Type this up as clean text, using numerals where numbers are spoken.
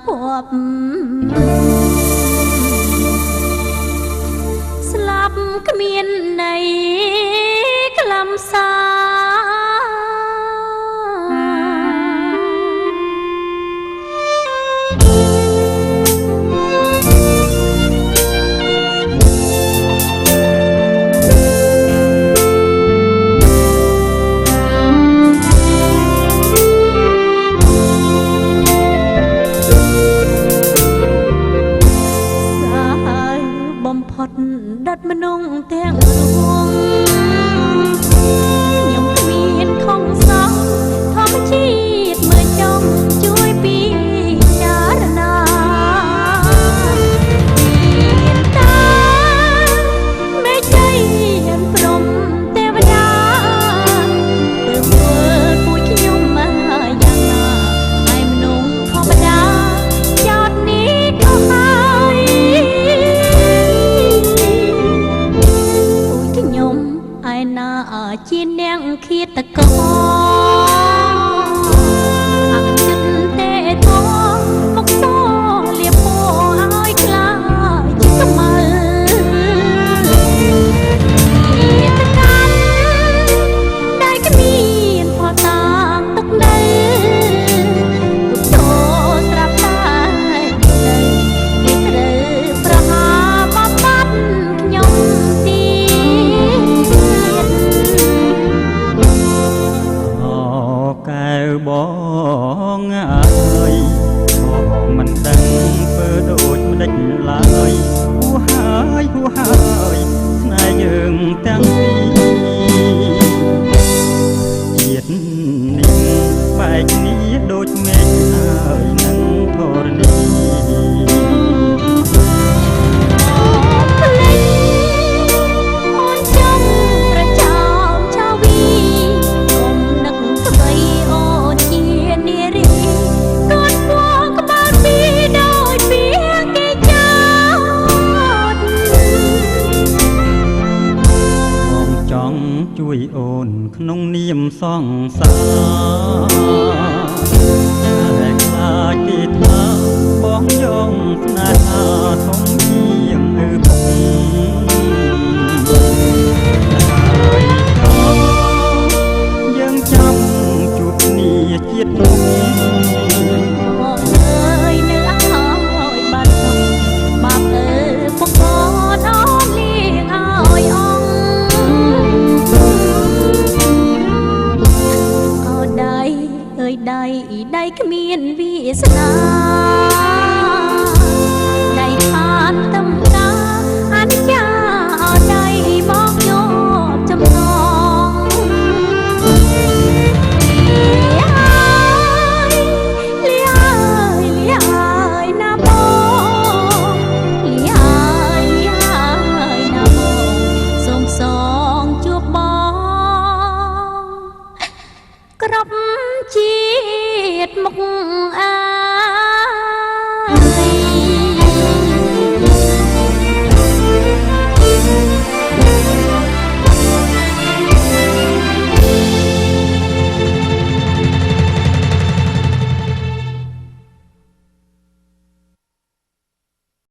พบสลับขมิ้นในกลำสาดัดมนงแต่งลวงยังมีเห็นของสองธรรมชีตเมื่อจ้องช่วยปีจารณาเปลี่ยนตาไม่ใจเห็นพรหมเทวดาเติมเวอร์ผู้ขยมมาอย่างนาให้มนงธรรมดาจอดนี้ก็หายนาจีนแดงขีดตะกอนอักจุดเตะทองมกโซ่เลียบโป้อ้อยกลาจิกมัลขีดตะกันได้ก็มีพอต่างตกได้กุบโตตรับได้เด็กเรือประหามาปัดขยมตีแก้วបងអើយបងមិនដឹងធ្វើដូចមិនដេចឡើយហួហើយស្នេហ៍យើងទាំងពីរជាតិនេះបែកគ្នាដូចមេឃហើយនឹងធរណីជួយអូនក្នុងនាមសង្សារតែខ្លាចគេថាបងយកស្នេហាធំជាងឪពុកហើយយើងចាំជួបគ្នាជាតិនោះបងអើយនៅអស់ហើយបាត់សុខបាបអើពុកបនអូនលៀងឲ្យអងដៃគ្មានវាសនាដៃខានតំតាអនិច្ចាអត់ដៃបងយកចំណងលៀយណាបងលៀយណាបងសូមសងជួបបងក្របជាតិមុខ